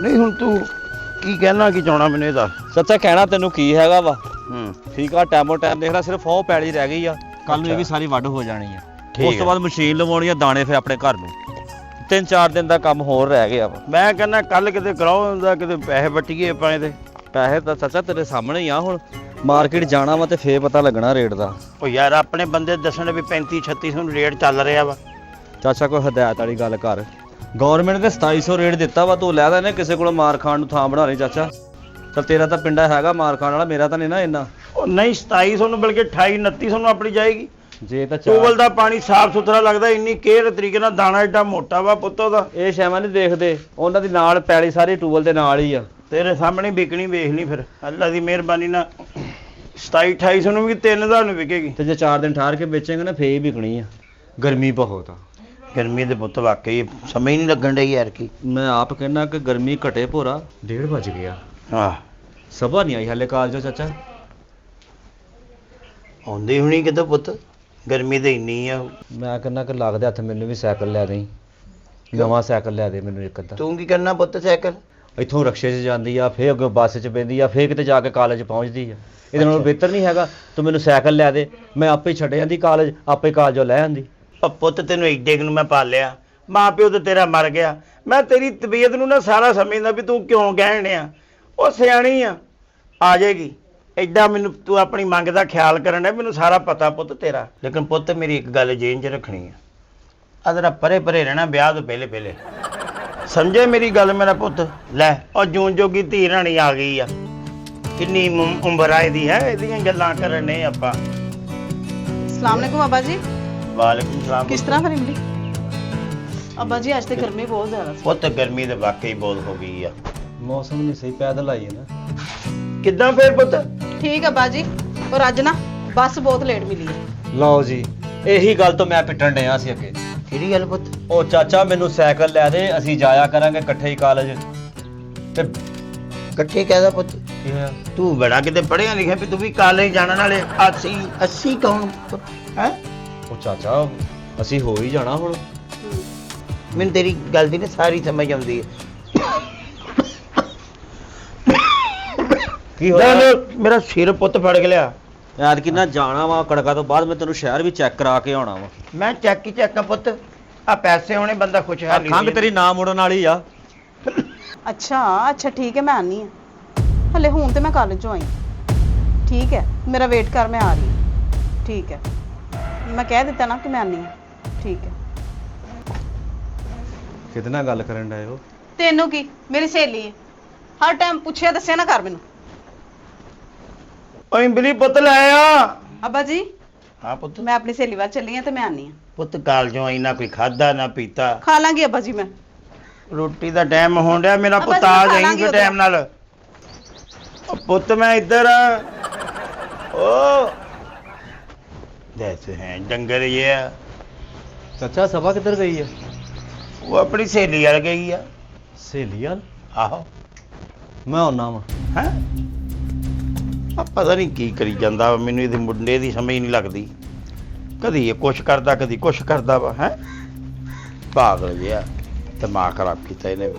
ਨਹੀਂ ਹੁਣ ਤੂੰ ਕੀ ਕਹਿਣਾ ਕੀ ਚਾਹਣਾ ਮੈਨੂੰ ਇਹ ਦੱਸ। ਚਾਚਾ ਕਹਿਣਾ ਤੈਨੂੰ ਕੀ ਹੈਗਾ ਵਾ ਹੂੰ ਠੀਕ ਆ, ਟਾਈਮੋ ਟਾਈਮ ਦੇਖ ਲੈ, ਸਿਰਫ ਉਹ ਪੈਲੀ ਰਹਿ ਗਈ ਆ, ਕੱਲ ਨੂੰ ਇਹ ਵੀ ਸਾਰੀ ਵੱਢ ਹੋ ਜਾਣੀ ਆ। ਉਸ ਤੋਂ ਬਾਅਦ ਮਸ਼ੀਨ ਲਵਾਉਣੀ ਆ, ਦਾਣੇ ਫੇ ਆਪਣੇ ਘਰ ਨੂੰ। 3-4 ਦਿਨ ਦਾ ਕੰਮ ਹੋਰ ਰਹਿ ਗਿਆ ਵਾ। ਮੈਂ ਕਹਿੰਦਾ ਕੱਲ ਕਿਤੇ ਕਰਾਓ ਹੁੰਦਾ, ਕਿਤੇ ਪੈਸੇ ਵੱਟੀਏ ਆਪਾਂ ਇਹਦੇ। ਪੈਸੇ ਤਾਂ ਚਾਚਾ ਤੇਰੇ ਸਾਹਮਣੇ ਹੀ ਆ, ਹੁਣ ਮਾਰਕੀਟ ਜਾਣਾ ਵਾ ਤੇ ਫੇਰ ਪਤਾ ਲੱਗਣਾ ਰੇਟ ਦਾ। ਉਹ ਯਾਰ ਆਪਣੇ ਬੰਦੇ ਦੱਸਣ ਵੀ 3500-3600 ਨੂੰ ਰੇਟ ਚੱਲ ਰਿਹਾ ਵਾ। ਚਾਚਾ ਕੋਈ ਹਦਾਇਤ ਵਾਲੀ ਗੱਲ ਕਰ। ਗਵਰਨਮੈਂਟ ਨੇ 2700 ਰੇਟ ਦਿੱਤਾ ਵਾ, ਤੂੰ ਲੈ ਲੈਣੇ ਕਿਸੇ ਕੋਲ ਮਾਰ ਖਾਣ ਨੂੰ ਥਾਂ ਬਣਾ ਲਈ ਚਾਚਾ। ਚੱਲ ਤੇਰਾ ਤਾਂ ਪਿੰਡਾ ਹੈਗਾ ਮਾਰ ਖਾਣ ਵਾਲਾ, ਮੇਰਾ ਤਾਂ ਨਹੀਂ ਨਾ ਇੰਨਾ। ਉਹ ਨਹੀਂ 2700 ਨੂੰ ਬਲਕਿ 28-2900 ਨੂੰ ਆਪਣੀ ਜਾਏਗੀ। ਜੇ ਤਾਂ ਟੂਬਲ ਦਾ ਪਾਣੀ ਸਾਫ਼ ਸੁਥਰਾ ਲੱਗਦਾ, ਇੰਨੀ ਕੇਅਰ ਤਰੀਕੇ ਨਾਲ, ਦਾਣਾ ਏਡਾ ਮੋਟਾ ਵਾ ਪੁੱਤੋ ਦਾ। ਇਹ ਸ਼ੈਵਾਂ ਨਹੀਂ ਦੇਖਦੇ, ਉਹਨਾਂ ਦੀ ਨਾਲ ਪੈਲੀ ਸਾਰੀ ਟੂਬਲ ਦੇ ਨਾਲ ਹੀ ਆ। ਤੇਰੇ ਸਾਹਮਣੇ ਵਿਕਣੀ ਵੇਖ ਲਈ ਫਿਰ, ਅੱਲਾ ਦੀ ਮਿਹਰਬਾਨੀ ਨਾਲ 27-2800 ਨੂੰ ਵੀ 3000 ਨੂੰ ਵਿਕੇਗੀ। ਤੇ ਜੇ 4 ਦਿਨ ਠਾਰ ਕੇ ਵੇਚੇਂਗੇ ਨਾ ਫੇਰ ਹੀ ਵਿਕਣੀ ਆ। ਗਰਮੀ ਬਹੁਤ ਆ। ਗਰਮੀ ਦੇ ਪੁੱਤ ਵਾਕਈ ਸਮਝ ਨਹੀਂ ਲੱਗਣ ਡਈ ਯਾਰ ਕੀ। ਮੈਂ ਆਪ ਕਹਿਣਾ ਕਿ ਗਰਮੀ ਘਟੇ ਭੋਰਾ। 1:30 ਵੱਜ ਗਿਆ, ਆਹ ਸਭਾ ਨਹੀਂ ਆਈ ਹਾਲੇ ਕਾਲਜੋਂ ਚਾਚਾ। ਆਉਂਦੀ ਹੁਣੀ ਕਿਤੇ ਪੁੱਤ, ਗਰਮੀ ਤੇ ਇੰਨੀ ਆ। ਮੈਂ ਕਹਿੰਦਾ ਕਿ ਲੱਗਦੇ ਹੱਥ ਮੈਨੂੰ ਵੀ ਸਾਈਕਲ ਲੈ ਦੇਈਂ, ਨਵਾਂ ਸਾਈਕਲ ਲੈ ਦੇ ਮੈਨੂੰ ਇੱਕ ਅੱਧਾ। ਤੂੰ ਕੀ ਕਰਨਾ ਪੁੱਤ ਸਾਈਕਲ? ਇੱਥੋਂ ਰਕਸ਼ੇ 'ਚ ਜਾਂਦੀ ਆ, ਫੇਰ ਅੱਗੇ ਬੱਸ 'ਚ ਪੈਂਦੀ ਆ, ਫੇਰ ਕਿਤੇ ਜਾ ਕੇ ਕਾਲਜ ਪਹੁੰਚਦੀ ਆ। ਇਹਦੇ ਨਾਲੋਂ ਬਿਹਤਰ ਨਹੀਂ ਹੈਗਾ ਤੂੰ ਮੈਨੂੰ ਸਾਈਕਲ ਲੈ ਦੇ, ਮੈਂ ਆਪੇ ਹੀ ਛੱਡ ਜਾਂਦੀ ਕਾਲਜ, ਆਪੇ ਕਾਲਜੋਂ ਲੈ ਆਂਦੀ। ਪੁੱਤ ਤੈਨੂੰ ਏਡੇ ਨੂੰ ਮੈਂ ਪਾਲਿਆ, ਮਾਂ ਪਿਓ ਤੇ ਤੇਰਾ ਮਰ ਗਿਆ। ਮੈਂ ਤੇਰੀ ਤਬੀਅਤ ਨੂੰ ਨਾ ਸਾਰਾ ਸਮਝਦਾ ਵੀ ਤੂੰ ਕਿਉਂ ਕਹਿਣ ਡਿਆ। ਉਹ ਸਿਆਣੀ ਆ ਜਾਏਗੀ। ਐਡਾ ਮੈਨੂੰ ਤੂੰ ਆਪਣੀ ਮੰਗ ਦਾ ਖਿਆਲ ਕਰਨ ਡਿਆ, ਮੈਨੂੰ ਸਾਰਾ ਪਤਾ ਪੁੱਤ ਤੇਰਾ। ਲੇਕਿਨ ਪੁੱਤ ਮੇਰੀ ਇੱਕ ਗੱਲ ਜੇਨ 'ਚ ਰੱਖਣੀ ਆ, ਆ ਤੇਰਾ ਪਰੇ ਪਰੇ ਰਹਿਣਾ ਵਿਆਹ ਤੋਂ ਪਹਿਲੇ ਪਹਿਲੇ, ਸਮਝੇ ਮੇਰੀ ਗੱਲ ਮੇਰਾ ਪੁੱਤ। ਲੈ ਉਹ ਜੂਨ ਜੋਗੀ ਧੀ ਰਾਣੀ ਆ ਗਈ ਆ, ਕਿੰਨੀ ਉਮਰ ਆ ਇਹਦੀ, ਹੈ ਇਹਦੀਆਂ ਗੱਲਾਂ ਕਰਨ ਨੇ ਆਪਾਂ। अस्सलाम वालेकुम अब्बा जी। ਵਾਲੇਕੁਮ ਸਲਾਮ। किस तरह भरी मिली अब्बा जी? आज तो गर्मी बहुत ज्यादा सी। ਪੁੱਤ ਗਰਮੀ ਤੇ ਵਾਕਈ ਬਹੁਤ ਹੋ ਗਈ ਆ। ਮੌਸਮ ਨਹੀਂ ਸਹੀ, ਪੈਦਲ ਆਈ ਹੈ ਨਾ। ਕਿੱਦਾਂ ਫੇਰ ਪੁੱਤ? ठीक अब्बा जी, और अज ना बस बहुत लेट मिली है। ਲਓ ਜੀ, ਇਹੀ ਗੱਲ ਤੋਂ ਮੈਂ ਪਿੱਟਣ ਡਿਆ ਸੀ ਅੱਗੇ। ਕਿਹੜੀ ਗੱਲ ਪੁੱਤ? ਉਹ ਚਾਚਾ ਮੈਨੂੰ ਸਾਈਕਲ ਲੈ ਦੇ, ਅਸੀਂ ਜਾਇਆ ਕਰਾਂਗੇ ਇਕੱਠੇ ਹੀ ਕਾਲਜ। ਤੇ ਇਕੱਠੇ ਕਹਿਦਾ ਪੁੱਤ? ਕੀ ਹੋਇਆ? ਤੂੰ ਬੜਾ ਕਿਤੇ ਪੜ੍ਹਿਆ ਲਿਖਿਆ ਵੀ ਤੂੰ ਵੀ ਕਾਲਜ ਜਾਣ ਵਾਲੇ। 80 ਕੌਣ ਹੈ? ਉਹ ਚਾਚਾ ਅਸੀਂ ਹੋ ਹੀ ਜਾਣਾ ਹੁਣ। ਮੈਨੂੰ ਤੇਰੀ ਗੱਲ ਦੀ ਨਾ ਸਾਰੀ ਸਮਝ ਆਉਂਦੀ ਹੈ। ਕੀ ਹੋਇਆ? ਮੇਰਾ ਸਿਰ ਪੁੱਤ ਫੜ ਕੇ ਲਿਆ। ਯਾਰ ਕਿੰਨਾ ਜਾਣਾ ਵਾ ਕੜਕਾ ਤੋਂ ਬਾਅਦ, ਮੈਂ ਤੈਨੂੰ ਸ਼ਹਿਰ ਵੀ ਚੈੱਕ ਕਰਾ ਕੇ ਆਉਣਾ ਵਾ। ਮੈਂ ਚੈੱਕ ਹੀ ਚੈੱਕ ਆ ਪੁੱਤ, ਆ ਪੈਸੇ ਹੋਣੇ ਬੰਦਾ ਖੁਸ਼ਹਾਲੀ। ਖੰਗ ਤੇਰੀ ਨਾ ਮੁੜਨ ਵਾਲੀ ਆ। अच्छा अच्छा ठीक है, मैं आनी है हले, हूं तो मैं कॉलेज चो आई। ठीक है, मेरा वेट कर, मैं आ रही हूँ। ठीक है, मैं कह दिता ना कि मैं आनी है। ठीक है। ਕਿਹਦੇ ਨਾਲ ਗੱਲ ਕਰਨ ਡਏ ਹੋ? तेनू की, मेरी सहेली है, हर टाइम पूछे दस्या ना कर मैनू। ਓਏ ਇੰਬਲੀ ਪੁੱਤ ਲੈ ਆ। अब्बा जी ਹਾਂ ਪੁੱਤ। मैं अपनी सहेली वाल चली हाँ, तो मैं आनी है। ਪੁੱਤ ਕਾਲਜੋਂ ਆਈ ਨਾ ਕੋਈ ਖਾਦਾ ਨਾ ਪੀਤਾ। खा लांगी अब्बा जी मैं। ਰੋਟੀ ਦਾ ਟਾਈਮ ਹੋਣ ਡਿਆ, ਮੇਰਾ ਆਪਾਂ ਪੁੱਤ ਆ ਖਾ ਜਾਈਂ ਲਾਂਗੇ ਫਿਰ ਟਾਈਮ ਨਾਲ। ਉਹ ਪੁੱਤ ਮੈਂ ਇੱਧਰ ਆ। ਓ ਜੈਸੇ ਹੈ ਡੰਗਰ ਇਹ ਆ। ਚਾਚਾ ਸਭਾ ਕਿੱਧਰ ਗਈ ਹੈ? ਉਹ ਆਪਣੀ ਸਹੇਲੀ ਵੱਲ ਗਈ ਆ। ਸਹੇਲੀ ਵੱਲ? ਆਹੋ। ਮੈਂ ਆਉਣਾ ਵਾ। ਹੈ ਆ ਪਤਾ ਨਹੀਂ ਕੀ ਕਰੀ ਜਾਂਦਾ ਵਾ, ਮੈਨੂੰ ਇਹਦੇ ਮੁੰਡੇ ਦੀ ਸਮਝ ਨਹੀਂ ਲੱਗਦੀ। ਕਦੀ ਇਹ ਕੁਛ ਕਰਦਾ, ਕਦੀ ਕੁਛ ਕਰਦਾ ਵਾ। ਹੈ ਪਾਗਲ ਜਿਹਾ, ਦਿਮਾਗ ਖਰਾਬ ਕੀਤਾ ਇਹਨੇ।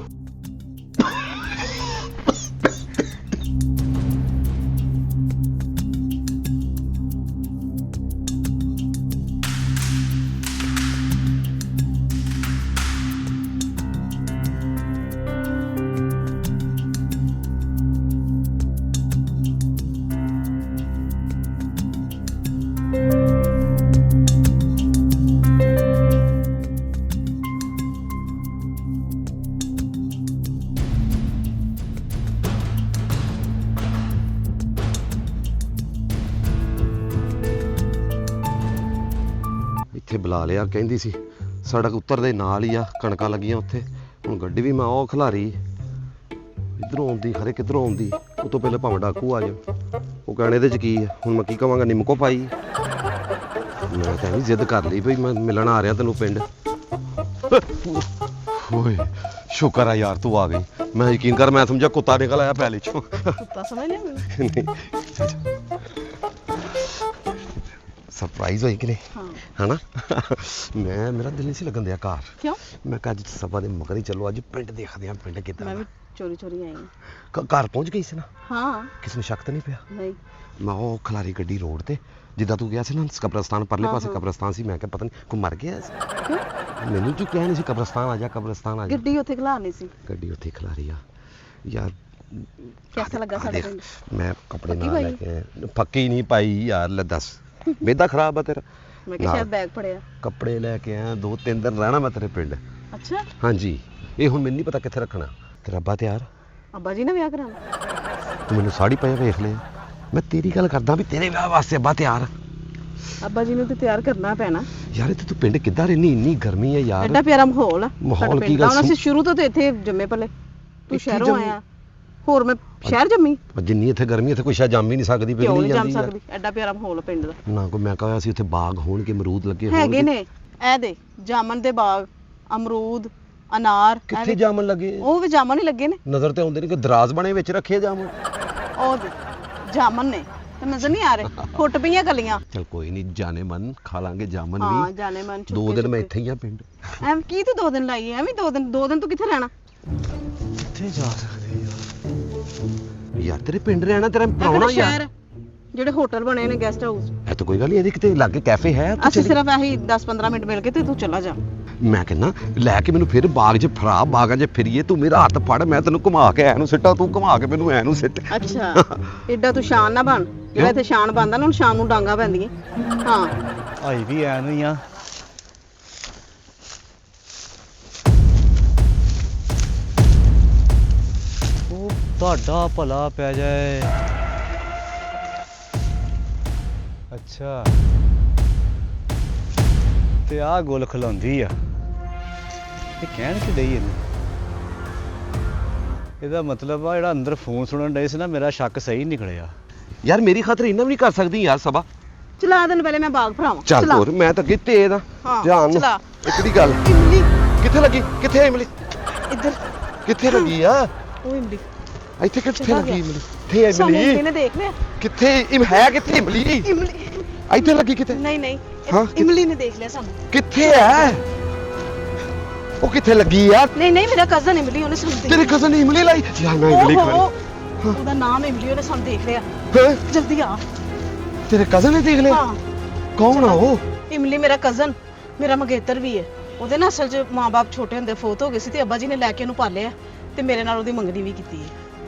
ਇੱਥੇ ਬੁਲਾ ਲਿਆ, ਕਹਿੰਦੀ ਸੀ ਸੜਕ ਉੱਤਰਦੇ ਨਾਲ ਹੀ ਆ ਕਣਕਾਂ ਲੱਗੀਆਂ ਉੱਥੇ। ਹੁਣ ਗੱਡੀ ਵੀ ਮੈਂ ਉਹ ਖਿਲਾਰੀ, ਇੱਧਰੋਂ ਆਉਂਦੀ ਖਰੇ ਕਿੱਧਰੋਂ ਆਉਂਦੀ। ਉਹ ਤੋਂ ਪਹਿਲਾਂ ਭਾਵੇਂ ਡਾਕੂ ਆ ਜਾ। ਉਹ ਕਹਿਣ ਇਹਦੇ 'ਚ ਕੀ ਆ, ਹੁਣ ਮੈਂ ਕੀ ਕਵਾਂਗਾ, ਨਿੰਮਕੋ ਪਾਈ। ਮੈਂ ਤਾਂ ਵੀ ਜ਼ਿੱਦ ਕਰ ਲਈ ਬਈ ਮੈਂ ਮਿਲਣ ਆ ਰਿਹਾ ਤੈਨੂੰ ਪਿੰਡ। ਓਏ ਸ਼ੁਕਰ ਆ ਯਾਰ ਤੂੰ ਆ ਗਈ। ਮੈਂ ਯਕੀਨ ਕਰ, ਮੈਂ ਸਮਝਿਆ ਕੁੱਤਾ ਨਿਕਲ ਆਇਆ ਪੈਲੀ ਚੋਂ। कुत्ता समझ लिया मैंने। ਨਹੀਂ ਸਰਪ੍ਰਾਈਜ਼ ਹੋਈ ਕਿ ਨਹੀਂ ਹਾਂ ਹਨਾ ਮੇਰਾ ਦਿਲ ਨਹੀਂ ਸੀ ਲੱਗਣ ਦਿਆ ਘਰ ਕਿਉਂ ਮੈਂ ਕਿਹਾ ਅੱਜ ਸਭਾ ਦੇ ਮਗਰ ਹੀ ਚੱਲੋ ਅੱਜ ਪਿੰਡ ਦੇਖਦੇ ਆਂ ਪਿੰਡ ਕਿੱਦਾਂ ਮੈਂ ਦਾ। ਵੀ ਚੋਰੀ ਚੋਰੀ ਆਈ ਹਾਂ। ਘਰ ਪਹੁੰਚ ਗਈ ਸੀ ਨਾ ਹਾਂ ਕਿਸੇ ਨੂੰ ਸ਼ੱਕ ਤਾਂ ਨਹੀਂ ਪਿਆ ਨਹੀਂ ਮੈਂ ਉਹ ਖਲਾਰੀ ਗੱਡੀ ਰੋਡ ਤੇ ਜਿੱਦਾਂ ਤੂੰ ਗਿਆ ਸੀ ਨਾ ਕਬਰਸਤਾਨ ਪਰਲੇ ਹਾਂ, ਪਾਸੇ ਹਾਂ। ਕਬਰਸਤਾਨ ਸੀ ਮੈਂ ਕਿਹਾ ਪਤਾ ਨਹੀਂ ਕੋਈ ਮਰ ਗਿਆ ਸੀ ਕਿਉਂ ਮੈਨੂੰ ਤੂੰ ਕਿਹਾ ਨਹੀਂ ਸੀ ਕਬਰਸਤਾਨ ਆ ਜਾ ਕਬਰਸਤਾਨ ਆ ਜਾ ਗੱਡੀ ਉੱਥੇ ਖਲਾਰਨੀ ਸੀ ਗੱਡੀ ਉੱਥੇ ਖਲਾਰੀ ਆ ਯਾਰ ਕਿਹਦਾ ਲੱਗਾ ਆਹ ਸਾਡਾ ਦੇਖ, ਪਿੰਡ ਮੈਂ ਕੱਪੜੇ ਪੱਕੀ ਨਾਲ ਲੈ ਪਾਈ? ਕੇ ਆਇਆ। ਪੱਕੀ ਨਹੀਂ ਪਾਈ ਯਾਰ ਲੈ ਦੱਸ ਵੇਦਾ ਖਰਾਬ ਆ ਤੇਰਾ ਮੈਂ ਕਿਹਾ ਨਾ। ਸ਼ਾਇਦ ਬੈਗ ਫੜਿਆ ਕੱਪੜੇ ਲੈ ਕੇ ਆਇਆ 2-3 ਦਿਨ ਰਹਿਣਾ ਮੈਂ ਤੇਰੇ ਪਿੰਡ ਅੱਛਾ ਹਾਂਜੀ ਇਹ ਹੁਣ ਮੈਨੂੰ ਨਹੀਂ ਪਤਾ ਕਿੱਥੇ ਰੱਖਣਾ ਤੇਰਾ ਅੱਬਾ ਤਿਆਰ ਅੱਬਾ ਜੀ ਨਾਲ ਵਿਆਹ ਕਰਾਉਣਾ ਤੂੰ ਮੈਨੂੰ ਸਾੜੀ ਪਾਇਆ ਵੇਖ ਲਿਆ ਮੈਂ ਤੇਰੀ ਗੱਲ ਕਰਦਾ ਵੀ ਤੇਰੇ ਵਿਆਹ ਵਾਸਤੇ ਅੱਬਾ ਤਿਆਰ ਅੱਬਾ ਜੀ ਨੂੰ ਤੇ ਤਿਆਰ ਕਰਨਾ ਪੈਣਾ ਯਾਰ ਇੱਥੇ ਤੂੰ ਪਿੰਡ ਕਿੱਦਾਂ ਰਹਿਨੀ ਇੰਨੀ ਗਰਮੀ ਹੈ ਯਾਰ ਐਡਾ ਪਿਆਰਾ ਮਾਹੌਲ ਆ ਮਾਹੌਲ ਸਾਡਾ ਕੀ ਪਿੰਡ ਗੱਲ ਦਾ। ਹੁਣ ਅਸੀਂ ਸੁਣ- ਸ਼ੁਰੂ ਤੋਂ ਤੇ ਇੱਥੇ ਜੰਮੇ ਪਲੇ ਤੂੰ ਇੱਥੇ ਸ਼ਹਿਰੋਂ ਜੰਮੀ? ਆਇਆ ਹੋਰ ਮੈਂ ਸ਼ਹਿਰ ਜੰਮੀ ਜਿੰਨੀ ਇੱਥੇ ਗਰਮੀ ਇੱਥੇ ਕੋਈ ਸ਼ਾ ਜੰਮ ਹੀ ਨਹੀਂ ਸਕਦੀ ਕਿਉਂ ਪਿਘਲੀ ਨਹੀਂ ਜੰਮ ਜਾਂਦੀ ਯਾਰ ਸਕਦੀ ਐਡਾ ਪਿਆਰਾ ਮਾਹੌਲ ਆ ਪਿੰਡ ਦਾ ਨਾ ਕੋਈ ਮੈਂ ਕਹਾਂ ਸੀ ਉੱਥੇ ਬਾਗ ਹੋਣਗੇ ਅਮਰੂਦ ਲੱਗੇ ਹੈਗੇ ਨੇ ਇਹ ਦੇ ਜਾਮਨ ਦੇ ਬਾਗ ਅਮਰੂਦ ਅਨਾਰ ਇਹ ਕਿੱਥੇ ਦੇ- ਜਾਮਨ ਲੱਗੇ ਉਹ ਵੀ ਜਾਮਨ ਹੀ ਲੱਗੇ ਨੇ ਨਜ਼ਰ ਤੇ ਆਉਂਦੇ ਨਹੀਂ ਕਿ ਦਰਾਜ਼ ਬਣੇ ਵਿੱਚ ਰੱਖੇ ਜਾਮਨ ਉਹ ਦੇ ਜਾਮਨ ਨੇ ਤੇ ਨਜ਼ਰ ਨਹੀਂ ਆ ਰਹੇ ਫੁੱਟ ਪਈਆਂ ਕਲੀਆਂ ਚਲ ਕੋਈ ਨਹੀਂ ਜਾਣੇ ਮਨ ਖਾ ਲਾਂਗੇ ਜਾਮਨ ਹਾਂ ਵੀ ਜਾਣੇ ਮਨ 2 ਦਿਨ ਮੈਂ ਇੱਥੇ ਹੀ ਆ ਪਿੰਡ ਐਵੇਂ ਕੀ ਤੂੰ 2 ਦਿਨ ਲਾਈ ਐਵੇਂ 2 ਦਿਨ ਤੂੰ ਕਿੱਥੇ ਰਹਿਣਾ ਕਿੱਥੇ ਜਾ ਸਕਦੇ ਯਾਰ ਤੇਰੇ ਪਿੰਡ ਰਹਿਣਾ ਤੇਰਾ ਇਹ ਕਿਹੜਾ ਪ੍ਰਾਹੁਣਾ ਯਾਰ ਸ਼ਹਿਰ ਜਿਹੜੇ ਹੋਟਲ ਬਣੇ ਨੇ ਗੈਸਟ ਹਾਊਸ ਇਹ ਤਾਂ ਕੋਈ ਗੱਲ ਨਹੀਂ ਇਹਦੇ ਕਿਤੇ ਲਾਗੇ ਕੈਫੇ ਹੈ ਤੂੰ ਅਸੀਂ ਚਲੀ- ਸਿਰਫ ਇਹੀ 10-15 ਮਿੰਟ ਮਿਲ ਕੇ ਤੇ ਤੂੰ ਚਲਾ ਜਾ ਮੈਂ ਕਹਿੰਦਾ ਲੈ ਕੇ ਮੈਨੂੰ ਫਿਰ ਬਾਗ 'ਚ ਫਰਾ ਬਾਗਾਂ 'ਚ ਫਿਰੀਏ ਤੂੰ ਮੇਰਾ ਹੱਥ ਫੜ ਮੈਂ ਤੈਨੂੰ ਘੁਮਾ ਕੇ ਐ ਨੂੰ ਸਿੱਟਾ ਤੂੰ ਘੁਮਾ ਕੇ ਮੈਨੂੰ ਐ ਨੂੰ ਸਿੱਟ ਅੱਛਾ ਏਡਾ ਤੂੰ ਸ਼ਾਨ ਨਾ ਬਣ ਜਿਹੜਾ ਇੱਥੇ ਸ਼ਾਨ ਬਣਦਾ ਨਾ ਹੁਣ ਸ਼ਾਮ ਨੂੰ ਡਾਂਗਾ ਪੈਂਦੀਆਂ ਹਾਂ ਆਈ ਵੀ ਐ ਨਹੀਂ ਆ ਉਹ ਤੁਹਾਡਾ ਭਲਾ ਪੈ ਜਾਏ ਅੱਛਾ ਤੇ ਆ ਗੁੱਲ ਖਲਾਉਂਦੀ ਆ ਇਹ ਕਹਿਣ ਕਿ ਡਈ ਇਹਨੂੰ ਇਹਦਾ ਮਤਲਬ ਆ ਜਿਹੜਾ ਅੰਦਰ ਫੋਨ ਸੁਣਨ ਡਏ ਸੀ ਨਾ ਮੇਰਾ ਸ਼ੱਕ ਸਹੀ ਨਿਕਲਿਆ ਯਾਰ ਮੇਰੀ ਖਾਤਰ ਇੰਨਾ ਵੀ ਨਹੀਂ ਕਰ ਸਕਦੀ ਯਾਰ ਸਭਾ ਚਲਾ ਤੈਨੂੰ ਪਹਿਲੇ ਮੈਂ ਬਾਗ ਭਰਾਵਾਂ ਚੱਲ ਹੋਰ ਮੈਂ ਤਾਂ ਅੱਗੇ ਤੇਜ਼ ਆ ਹਾਂ, ਧਿਆਨ ਨਾਲ ਚਲਾ। ਇੱਕ ਦੀ ਗੱਲ ਇਮਲੀ ਕਿੱਥੇ ਲੱਗੀ ਕਿੱਥੇ ਹੈ ਇਮਲੀ ਇੱਧਰ ਕਿੱਥੇ ਲੱਗੀ ਆ ਉਹ ਇਮਲੀ ਇੱਥੇ ਕਿੱਥੇ ਚਲਾ ਲੱਗੀ ਗਿਆ। ਇਮਲੀ ਕਿੱਥੇ ਹੈ ਸਾਨੂੰ ਇਮਲੀ ਨੇ ਦੇਖ ਲਿਆ ਕਿੱਥੇ ਹੈ ਕਿੱਥੇ ਇਮਲੀ ਇਮਲੀ ਇੱਥੇ ਲੱਗੀ ਕਿਤੇ ਨਹੀਂ ਨਹੀਂ ਹਾਂ, ਇਮਲੀ ਨੇ ਦੇਖ ਲਿਆ ਸਾਨੂੰ ਕਿੱਥੇ ਹੈ ਉਹ ਕਿੱਥੇ ਲੱਗੀ ਆ ਨਹੀਂ ਨਹੀਂ ਮੇਰਾ ਕਜ਼ਨ ਇਮਲੀ ਉਹਨੇ ਸਾਨੂੰ ਦੇਖ ਤੇਰੇ ਕਜ਼ਨ ਨੇ ਇਮਲੀ ਲਾਈ ਯਾਰ ਮੈਂ ਇਮਲੀ ਓਹੋ, ਖਾਣੀ ਉਹਦਾ ਨਾਮ ਇਮਲੀ ਉਹਨੇ ਸਾਨੂੰ ਦੇਖ ਲਿਆ ਹੈਂ? ਜਲਦੀ ਆ ਤੇਰੇ ਕਜ਼ਨ ਨੇ ਦੇਖ ਲਿਆ ਹਾਂ ਕੌਣ ਆ ਉਹ ਇਮਲੀ ਮੇਰਾ ਕਜ਼ਨ ਮੇਰਾ ਮੰਗੇਤਰ ਵੀ ਹੈ ਉਹਦੇ ਨਾਲ ਅਸਲ 'ਚ ਮਾਂ-ਬਾਪ ਛੋਟੇ ਹੁੰਦੇ ਫੌਤ ਹੋ ਗਏ ਸੀ ਤੇ ਅੱਬਾ ਜੀ ਨੇ ਲੈ ਕੇ ਉਹਨੂੰ ਪਾਲਿਆ ਤੇ ਮੇਰੇ ਨਾਲ ਉਹਦੀ ਮੰਗਣੀ ਵੀ ਕੀਤੀ ਹੈ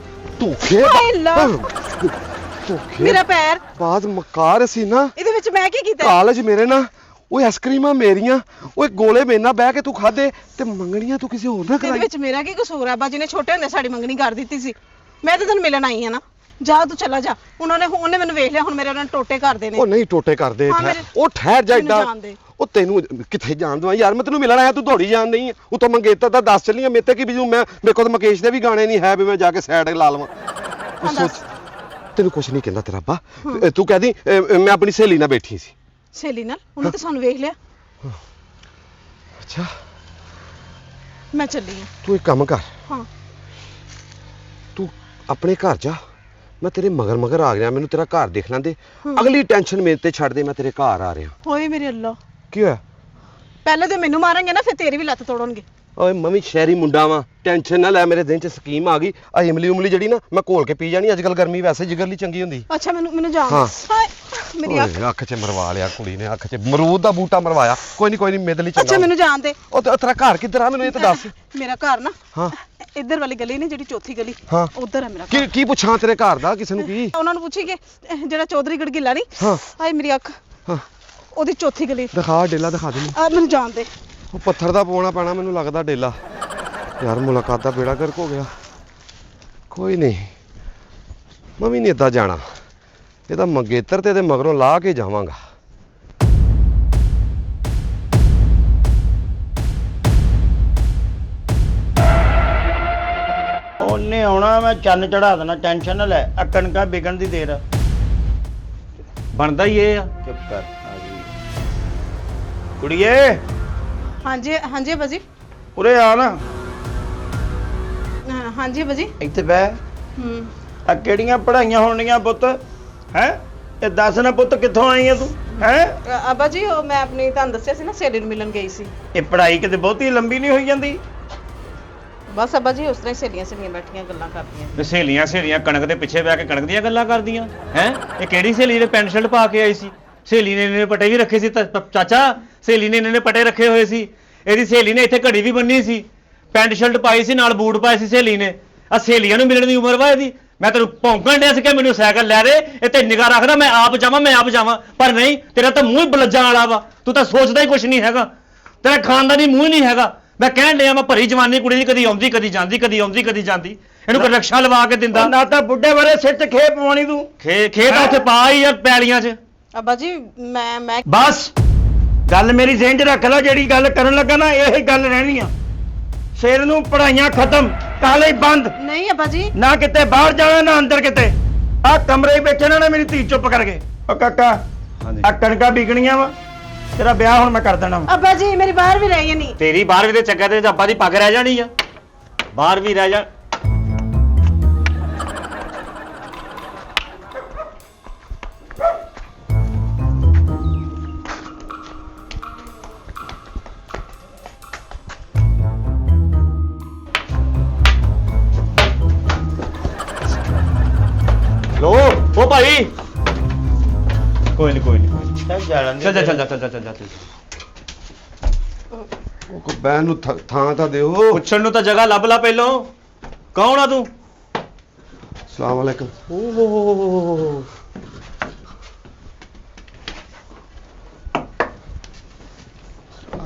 ਧੋਖੇ ਹਾਏ ਅੱਲਾ। ਧੋਖੇ ਮੇਰਾ ਪੈਰ ਬਾਦ ਮਕਾਰ ਸੀ ਨਾ ਇਹਦੇ ਵਿੱਚ ਮੈਂ ਕੀ ਕੀਤਾ ਕਾਲਜ ਮੇਰੇ ਨਾਲ ਓਏ ਆਈਸਕ੍ਰੀਮਾਂ ਮੇਰੀਆਂ ਓਏ ਗੋਲੇ ਮੇਰੇ ਨਾਲ ਬਹਿ ਕੇ ਤੂੰ ਖਾਦੇ ਤੇ ਮੰਗਣੀਆਂ ਤੂੰ ਕਿਸੇ ਹੋਰ ਨਾਲ ਇਹਦੇ ਕਰਾਈ ਵਿੱਚ ਮੇਰਾ ਕੀ ਕਸੂਰ ਹੈ ਅੱਬਾ ਜੀ ਨੇ ਛੋਟੇ ਹੁੰਦੇ ਸਾਡੀ ਮੰਗਣੀ ਕਰ ਦਿੱਤੀ ਸੀ ਮੈਂ ਤਾਂ ਤੈਨੂੰ ਮਿਲਣ ਆਈ ਆ ਨਾ ਜਾ ਤੂੰ ਚਲਾ ਜਾ ਉਹਨੇ ਮੈਨੂੰ ਵੇਖ ਲਿਆ ਹੁਣ ਮੇਰੇ ਉਹਨਾਂ ਨੇ ਟੋਟੇ ਕਰਦੇ ਨੇ ਉਹ ਨਹੀਂ ਟੋਟੇ ਕਰਦੇ ਹਾਂ, ਠਹਿਰ। ਮੇਰੇ- ਉਹ ਠਹਿਰ ਜਾ ਮੈਨੂੰ ਏਦਾਂ ਜਾਣ ਦੇ। ਉਹ ਤੈਨੂੰ ਕਿੱਥੇ ਜਾਣ ਦਵਾਂ ਯਾਰ ਮੈਂ ਤੈਨੂੰ ਮਿਲਣ ਆਇਆ ਤੂੰ ਦੌੜੀ ਜਾਣ ਨਹੀਂ ਉਤੋਂ ਮੰਗੇਤਰ ਦਾ ਦੱਸ ਚੱਲੀਆਂ ਮੇਤੇ ਕੀ ਵੀ ਮੈਂ ਮੇਰੇ ਕੋਲ ਤਾਂ ਮੁਕੇਸ਼ ਦੇ ਵੀ ਗਾਣੇ ਨਹੀਂ ਹੈ ਵੀ ਮੈਂ ਜਾ ਕੇ ਸਾਈਡ ਲਾ ਲਵਾਂ ਹਾਂ, ਦੱਸ। ਤੈਨੂੰ ਕੁਛ ਨਹੀਂ ਕਹਿੰਦਾ ਤੇਰਾ ਅੱਬਾ ਤੂੰ ਕਹਦੀ ਮੈਂ ਆਪਣੀ ਸਹੇਲੀ ਨਾਲ ਬੈਠੀ ਸੀ ਸਹੇਲੀ ਨਾਲ ਉਹਨੇ ਤਾਂ ਸਾਨੂੰ ਵੇਖ ਲਿਆ ਅੱਛਾ ਮੈਂ ਚੱਲੀ ਆ ਤੂੰ ਇੱਕ ਕੰਮ ਕਰ ਹਾਂ ਤੂੰ ਆਪਣੇ ਘਰ ਜਾ ਮੈਂ ਤੇਰੇ ਮਗਰ ਮਗਰ ਆ ਗਿਆ ਮੈਨੂੰ ਤੇਰਾ ਘਰ ਦੇਖ ਲੈਂਦੇ ਹਾਂ। ਅਗਲੀ ਟੈਨਸ਼ਨ ਮੇਰੇ ਤੇ ਛੱਡ ਦੇ ਮੈਂ ਤੇਰੇ ਘਰ ਆ ਰਿਹਾ ਹੋਏ ਮੇਰੇ ਅੱਲਾ ਕੀ ਹੋਇਆ ਪਹਿਲੇ ਤੇ ਮੈਨੂੰ ਮਾਰਾਂਗੇ ਨਾ ਫਿਰ ਤੇਰੀ ਵੀ ਲੱਤ ਤੋੜਨਗੇ ਓਏ ਮੰਮੀ ਸ਼ਹਿਰੀ ਮੁੰਡਾ ਵਾਂ ਟੈਨਸ਼ਨ ਨਾ ਲੈ ਮੇਰੇ ਦਿਨ 'ਚ ਸਕੀਮ ਆ ਗਈ ਆ ਇਮਲੀ ਉਮਲੀ ਜਿਹੜੀ ਨਾ ਮੈਂ ਘੋਲ ਕੇ ਪੀ ਜਾਣੀ ਅੱਜ ਕੱਲ ਗਰਮੀ ਵੈਸੇ ਜਿਗਰ ਲਈ ਚੰਗੀ ਹੁੰਦੀ ਅੱਛਾ ਮੈਨੂੰ ਜਾਣ ਹਾਂ। ਹਾਏ ਮੇਰੀ ਅੱਖ ਓਏ ਅੱਖ 'ਚ ਮਰਵਾ ਲਿਆ ਕੁੜੀ ਨੇ ਅੱਖ 'ਚ ਅਮਰੂਦ ਦਾ ਬੂਟਾ ਮਰਵਾਇਆ ਕੋਈ ਨਹੀਂ ਮੇਰੇ ਲਈ ਅੱਛਾ ਚੰਗਾ ਮੈਨੂੰ ਜਾਣ ਦੇ ਉਹ ਤੇਰਾ ਘਰ ਕਿੱਧਰ ਆ ਮੈਨੂੰ ਇਹ ਤਾਂ ਦੱਸ ਮੇਰਾ ਘਰ ਨਾ ਹਾਂ ਇੱਧਰ ਵਾਲੀ ਗਲੀ ਨੇ ਜਿਹੜੀ ਚੌਥੀ ਗਲੀ ਹਾਂ। ਉੱਧਰ ਹੈ ਮੇਰਾ ਘਰ ਕੀ ਪੁੱਛਾਂ ਤੇਰੇ ਘਰ ਦਾ ਕਿਸੇ ਨੂੰ ਕੀ ਉਹਨਾਂ ਨੂੰ ਪੁੱਛੀ ਕਿ ਜਿਹੜਾ ਚੌਧਰੀ ਗੜਗਿੱਲਾ ਨਹੀਂ ਹਾਂ ਹਾਏ ਮੇਰੀ ਅੱਖ ਹਾਂ ਉਹਦੀ ਚੌਥੀ ਗਲੀ ਦਿਖਾ ਡੇਲਾ ਦਿਖਾ ਦੇ ਆ ਮੈਨੂੰ ਜਾਣ ਦੇ ਉਹ ਪੱਥਰ ਦਾ ਪਾਉਣਾ ਪੈਣਾ ਮੈਨੂੰ ਲੱਗਦਾ ਡੇਲਾ ਯਾਰ ਮੁਲਾਕਾਤ ਦਾ ਬੇੜਾ ਗਰਕ ਹੋ ਗਿਆ ਕੋਈ ਨਹੀਂ ਮੰਮੀ ਨੇ ਏਦਾਂ ਜਾਣਾ ਇਹਦਾ ਮੰਗੇਤਰ ਤੇ ਇਹਦੇ ਮਗਰੋਂ ਲਾ ਕੇ ਜਾਵਾਂਗਾ ਉਹਨੇ ਆਉਣਾ ਮੈਂ ਚੰਨ ਚੜਾ ਦੇਣਾ ਟੈਨਸ਼ਨ ਨਾ ਲੈ ਆ ਕਣਕਾਂ ਵਿਕਣ ਦੀ ਦੇਰ ਆ। ਬਣਦਾ ਹੀ ਇਹ ਆ ਚੁੱਪ ਕਰ ਆ ਗਈ ਕੁੜੀਏ ਹਾਂਜੀ ਹਾਂਜੀ ਅੱਬਾ ਜੀ ਉਰੇ ਆ ਨਾ ਹਾਂਜੀ ਅੱਬਾ ਜੀ ਇੱਥੇ ਬਹਿ ਆ ਕਿਹੜੀਆਂ ਪੜ੍ਹਾਈਆਂ ਹੋਣੀਆਂ ਪੁੱਤ ਹੈ ਇਹ ਦੱਸ ਨਾ ਪੁੱਤ ਕਿੱਥੋਂ ਆਈ ਆ ਤੂੰ ਹੈ ਅੱਬਾ ਜੀ ਉਹ ਮੈਂ ਆਪਣੀ ਤੁਹਾਨੂੰ ਦੱਸਿਆ ਸੀ ਨਾ ਸਹੇਲੀ ਨੂੰ ਮਿਲਣ ਗਈ ਸੀ। ਇਹ ਪੜ੍ਹਾਈ ਕਿਤੇ ਬਹੁਤੀ ਲੰਬੀ ਨਹੀਂ ਹੋਈ ਜਾਂਦੀ। ਬਸ ਅੱਬਾ ਜੀ ਉਸ ਤਰ੍ਹਾਂ ਹੀ ਸਹੇਲੀਆਂ ਬੈਠੀਆਂ ਗੱਲਾਂ ਕਰਦੀਆਂ। ਤੇ ਸਹੇਲੀਆਂ ਕਣਕ ਦੇ ਪਿੱਛੇ ਬਹਿ ਕੇ ਕਣਕ ਦੀਆਂ ਗੱਲਾਂ ਕਰਦੀਆਂ ਹੈ। ਇਹ ਕਿਹੜੀ ਸਹੇਲੀ ਜਿਹੜੇ ਪੈਂਟ ਸ਼ਰਟ ਪਾ ਕੇ ਆਈ ਸੀ? ਸਹੇਲੀ ਨੇ ਇਹਨੇ ਪਟੇ ਵੀ ਰੱਖੇ ਸੀ ਚਾਚਾ, ਸਹੇਲੀ ਨੇ ਇਹਨੇ ਪਟੇ ਰੱਖੇ ਹੋਏ ਸੀ। ਇਹਦੀ ਸਹੇਲੀ ਨੇ ਇੱਥੇ ਘੜੀ ਵੀ ਬੰਨੀ ਸੀ, ਪੈਂਟ ਸ਼ਰਟ ਪਾਈ ਸੀ, ਨਾਲ ਬੂਟ ਪਾਏ ਸੀ ਸਹੇਲੀ ਨੇ। ਆ ਸਹੇਲੀਆਂ ਨੂੰ ਮਿਲਣ ਦੀ ਉਮਰ ਵਾ ਇਹਦੀ। ਮੈਂ ਤੈਨੂੰ ਭੌਂਕਣ ਡਿਆ ਸੀ ਕਿ ਮੈਨੂੰ ਸਾਈਕਲ ਲੈ ਦੇ, ਇਹ ਤੇ ਨਿਗਾਹ ਰੱਖਦਾ ਮੈਂ ਆਪ ਜਾਵਾਂ, ਪਰ ਨਹੀਂ, ਤੇਰਾ ਤਾਂ ਮੂੰਹ ਹੀ ਬਲੱਜਾਂ ਵਾਲਾ ਵਾ। ਤੂੰ ਤਾਂ ਸੋਚਦਾ ਹੀ ਕੁਛ ਨਹੀਂ ਹੈਗਾ, ਤੇਰਾ ਖਾਨਦਾਨੀ ਮੂੰਹ ਹੀ ਨਹੀਂ ਹੈਗਾ। ਮੈਂ ਕਹਿਣ ਡਿਆ ਮੈਂ ਭਰੀ ਜਵਾਨੀ ਕੁੜੀ ਦੀ ਕਦੀ ਆਉਂਦੀ ਕਦੀ ਜਾਂਦੀ, ਇਹਨੂੰ ਕੋਈ ਰਕਸ਼ਾ ਲਵਾ ਕੇ ਦਿੰਦਾ। ਨਾ ਤਾਂ ਬੁੱਢੇ ਬਾਰੇ ਸਿਰ 'ਚ ਖੇਪ ਪਾਉਣੀ ਤੂੰ। ਖੇਤ ਉੱਥੇ ਪਾ ਹੀ ਯਾਰ ਪੈਲੀਆਂ 'ਚ। ਅੱਬਾ ਜੀ ਮੈਂ ਬਸ ਗੱਲ ਮੇਰੀ ਜ਼ਿਹਨ 'ਚ ਰੱਖ ਲੈ, ਜਿਹੜੀ ਗੱਲ ਕਰਨ ਲੱਗਾ ਨਾ ਇਹੀ ਗੱਲ ਰਹਿਣੀ ਆ। ਸਿਰ ਨੂੰ ਪੜਾਈਆਂ ਖਤਮ, ਕਾਲੇ ਬੰਦ। ਨਹੀਂ ਅੱਬਾ ਜੀ, ਨਾ ਕਿਤੇ ਬਾਹਰ ਜਾਣਾ ਨਾ ਅੰਦਰ ਕਿਤੇ। ਆ ਕਮਰੇ 'ਚ ਬੈਠੇ ਨਾ ਮੇਰੀ ਧੀ ਚੁੱਪ ਕਰਕੇ। ਓ ਕਾਕਾ ਹਾਂਜੀ। ਆ ਕਣਕਾਂ ਵਿਕਣੀਆਂ ਵਾ, ਤੇਰਾ ਵਿਆਹ ਹੁਣ ਮੈਂ ਕਰ ਦੇਣਾ ਵਾ। ਅੱਬਾ ਜੀ ਮੇਰੀ ਬਾਹਰ ਵੀ ਰਹੀ ਨਹੀਂ। ਤੇਰੀ 12ਵੀਂ ਦੇ ਚੱਕਰ ਤੇ ਅੱਬਾ ਦੀ ਪੱਗ ਰਹਿ ਜਾਣੀ ਆ। 12ਵੀਂ ਰਹਿ ਜਾ। ਲੋ ਉਹ ਭਾਈ, ਕੋਈ ਨਹੀਂ ਚੱਲ ਜਾਣ ਦੇ। ਚੱਲ ਉਹ ਕੋ ਬੈਨ ਨੂੰ ਥਾਂ ਤਾਂ ਦਿਓ। ਪੁੱਛਣ ਨੂੰ ਤਾਂ ਜਗ੍ਹਾ ਲੱਭ ਲਾ ਪਹਿਲੋਂ। ਕੌਣ ਆ ਤੂੰ? ਸਲਾਮ ਅਲੈਕਮ। ਓਹ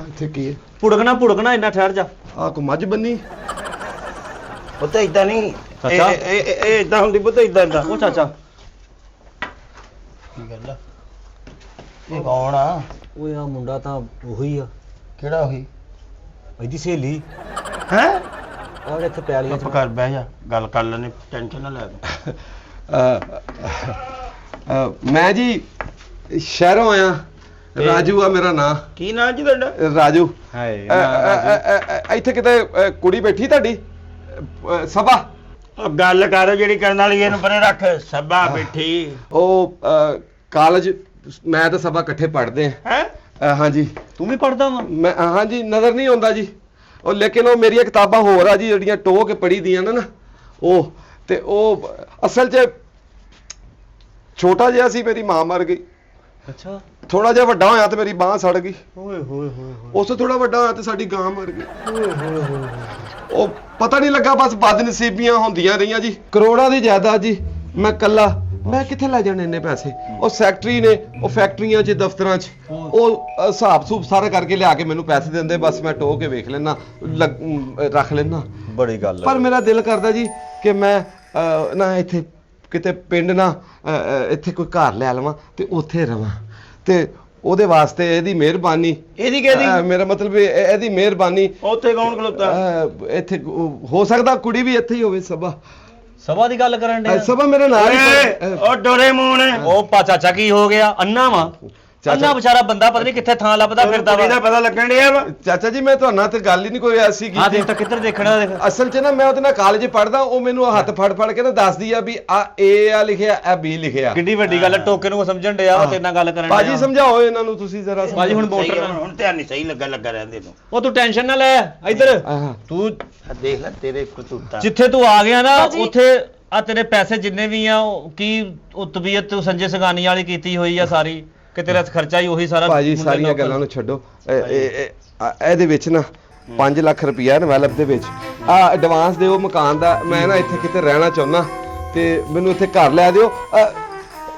ਇੱਥੇ ਕੀ ਹੈ? ਭੁੜਕਣਾ ਇੰਨਾ ਠਹਿਰ ਜਾ। ਆ ਕੋ ਮੱਝ ਬੰਨੀ? ਪੁੱਤ ਇਦਾਂ ਨਹੀਂ, ਚਾਚਾ। ਇਹ ਇਦਾਂ ਹੁੰਦੀ ਪੁੱਤ, ਇਦਾਂ ਉਹ ਚਾਚਾ, ਕੀ ਗੱਲ ਆ? ਇਹ ਕੌਣ ਆ? ਓਏ ਆ ਮੁੰਡਾ ਤਾਂ ਉਹੀ ਆ, ਕਿਹੜਾ ਹੋਈ? ਇਹਦੀ ਸਹੇਲੀ। ਹੈ ਔਰ ਇੱਥੇ ਪੈਲੀਆਂ ਚੁੱਪ ਕਰ, ਬਹਿ ਜਾ, ਗੱਲ ਕਰ ਲੈਣੇ, ਟੈਨਸ਼ਨ ਨਾ ਲੈ ਤੂੰ। ਮੈਂ ਜੀ ਸ਼ਹਿਰੋਂ ਆਇਆ। ਰਾਜੂ ਆ ਮੇਰਾ ਨਾਂ। ਕੀ ਨਾਂ ਜੀ ਤੁਹਾਡਾ? ਰਾਜੂ। ਹਾਏ ਇੱਥੇ ਕਿਤੇ ਕੁੜੀ ਬੈਠੀ ਤੁਹਾਡੀ ਸਭਾ? ਉਹ ਗੱਲ ਕਰ ਜਿਹੜੀ ਕਰਨ ਵਾਲੀ, ਇਹਨੂੰ ਪਰੇ ਰੱਖ। ਸਭਾ ਬੈਠੀ ਉਹ ਕਾਲਜ ਮੈਂ ਤਾਂ ਸਭਾ ਇਕੱਠੇ ਪੜ੍ਹਦੇ ਆ। ਹੈ? ਹਾਂਜੀ। ਤੂੰ ਵੀ ਪੜਦਾ ਵਾ? ਮੈਂ ਹਾਂਜੀ, ਨਜ਼ਰ ਨਹੀਂ ਆਉਂਦਾ ਜੀ ਉਹ, ਲੇਕਿਨ ਉਹ ਮੇਰੀਆਂ ਕਿਤਾਬਾਂ ਹੋਰ ਆ ਜੀ ਜਿਹੜੀਆਂ ਟੋਹ ਕੇ ਪੜ੍ਹੀ ਦੀਆਂ ਨਾ ਉਹ। ਤੇ ਉਹ ਅਸਲ 'ਚ ਛੋਟਾ ਜਿਹਾ ਸੀ, ਮੇਰੀ ਮਾਂ ਮਰ ਗਈ। ਅੱਛਾ। ਥੋੜਾ ਜਿਹਾ ਵੱਡਾ ਹੋਇਆ ਤੇ ਮੇਰੀ ਬਾਂਹ ਸੜ ਗਈ। ਓਏ ਹੋਏ ਉਸ ਤੋਂ ਥੋੜਾ ਵੱਡਾ ਹੋਇਆ ਤੇ ਸਾਡੀ ਗਾਂ ਮਰ ਗਈ। ਉਹ ਪਤਾ ਨਹੀਂ ਲੱਗਾ, ਬਸ ਬਦਨਸੀਬੀਆਂ ਹੁੰਦੀਆਂ ਰਹੀਆਂ ਜੀ। ਕਰੋੜਾਂ ਦੀ ਜਾਇਦਾਦ ਜੀ, ਮੈਂ ਕੱਲਾ, ਮੈਂ ਕਿੱਥੇ ਲੈ ਜਾਣੇ ਇੰਨੇ ਪੈਸੇ? ਉਹ ਸੈਕਟਰੀ ਨੇ, ਉਹ ਫੈਕਟਰੀਆਂ 'ਚ, ਦਫ਼ਤਰਾਂ 'ਚ, ਉਹ ਹਿਸਾਬ ਸੂਬ ਸਾਰਾ ਕਰਕੇ ਲਿਆ ਕੇ ਮੈਨੂੰ ਪੈਸੇ ਦਿੰਦੇ, ਬਸ ਮੈਂ ਟੋਹ ਕੇ ਵੇਖ ਲੈਣਾ, ਰੱਖ ਲੈਣਾ। ਬੜੀ ਗੱਲ ਪਰ ਮੇਰਾ ਦਿਲ ਕਰਦਾ ਜੀ ਕਿ ਮੈਂ ਨਾ ਇੱਥੇ ਕਿਤੇ ਪਿੰਡ ਨਾ ਇੱਥੇ ਕੋਈ ਘਰ ਲੈ ਲਵਾਂ ਤੇ ਉੱਥੇ ਰਵਾਂ। ਤੇ ਉਹਦੇ ਵਾਸਤੇ ਇਹਦੀ ਮਿਹਰਬਾਨੀ। ਇਹਦੀ ਕਿਹਦੀ? ਮੇਰਾ ਮਤਲਬ ਇਹਦੀ ਮਿਹਰਬਾਨੀ। ਉੱਥੇ ਕੌਣ ਖਲੋਤਾ? ਇੱਥੇ ਹੋ ਸਕਦਾ ਕੁੜੀ ਵੀ ਇੱਥੇ ਹੀ ਹੋਵੇ। ਸਭਾ ਦੀ ਗੱਲ ਕਰਨ ਡਿਆ? ਸਭਾ ਮੇਰੇ ਨਾਲ ਹੀ। ਉਹ ਡੋਰੇਮੋਨ। ਉਹ ਚਾਚਾ ਕੀ ਹੋ ਗਿਆ? ਅੰਨਾ ਵਾ? ਅੰਨਾ ਵਿਚਾਰਾ ਬੰਦਾ ਪਤਾ ਨਹੀਂ ਕਿੱਥੇ ਥਾਂ ਲੱਭਦਾ ਫਿਰਦਾ ਵਾ। ਕੁੜੀ ਦਾ ਪਤਾ ਲੱਗਣ ਡਿਆ ਵਾ। ਚਾਚਾ ਜੀ ਮੈਂ ਤੁਹਾਡੇ ਨਾਲ ਤੇ ਗੱਲ ਹੀ ਨਹੀਂ ਕੋਈ ਐਸੀ ਆ ਦੇਖ ਕੀਤੀ। ਤਾਂ ਕਿੱਧਰ ਦੇਖਣਾ ਦੇਖ। ਅਸਲ 'ਚ ਨਾ ਮੈਂ ਉਹਦੇ ਨਾਲ ਕਾਲਜ ਪੜ੍ਹਦਾ, ਉਹ ਮੈਨੂੰ ਹੱਥ ਫੜ ਕੇ ਨਾ ਦੱਸਦੀ ਆ ਵੀ ਆ ਏ ਆ ਲਿਖਿਆ, ਆ ਬੀ ਲਿਖਿਆ। ਕਿੰਨੀ ਵੱਡੀ ਗੱਲ ਹੈ, ਟੋਕੇ ਨੂੰ ਸਮਝਣ ਡਿਆ ਵਾ, ਤੇਰੇ ਨਾਲ ਗੱਲ ਕਰਨ ਡਿਆ। ਬਾਜੀ ਸਮਝਾਓ ਇਹਨਾਂ ਨੂੰ ਤੁਸੀਂ ਜ਼ਰਾ। ਬਾਜੀ ਹੁਣ ਸਹੀ ਮੋਟਰ ਆ, ਹੁਣ ਧਿਆਨ ਨਹੀਂ, ਸਹੀ ਲੱਗਾ ਰਹਿੰਦੇ ਤੂੰ। ਉਹ ਤੂੰ ਟੈਨਸ਼ਨ ਨਾ ਲੈ। ਇੱਧਰ ਆਹ। ਤੂੰ ਆ ਦੇਖ ਲੈ ਤੇਰੇ ਕਸੂਤਾ। ਜਿੱਥੇ ਤੂੰ ਆ ਗਿਆ ਨਾ ਬਾਜੀ। ਉੱਥੇ ਆ ਤੇਰੇ ਪੈਸੇ ਜਿੰਨੇ ਵੀ ਆ ਕੀ ਉਹ ਤਬੀਅਤ ਤੂੰ ਸੰਜੇ ਸਗਾਨੀ ਵਾਲੀ ਕੀਤੀ ਹੋਈ ਆ ਸਾਰੀ, ਕਿ ਤੇਰਾ ਖਰਚਾ ਹੀ ਉਹੀ ਸਾਰਾ। ਭਾਜੀ ਸਾਰੀਆਂ ਗੱਲਾਂ ਨੂੰ ਛੱਡੋ। ਇਹਦੇ ਵਿੱਚ ਨਾ 5 ਲੱਖ ਰੁਪਇਆ ਡਿਵੈਲਪ ਦੇ ਵਿੱਚ ਆ ਐਡਵਾਂਸ ਦਿਓ ਮਕਾਨ ਦਾ। ਮੈਂ ਨਾ ਇੱਥੇ ਕਿਤੇ ਰਹਿਣਾ ਚਾਹੁੰਦਾ ਤੇ ਮੈਨੂੰ ਇੱਥੇ ਘਰ ਲੈ ਦਿਓ।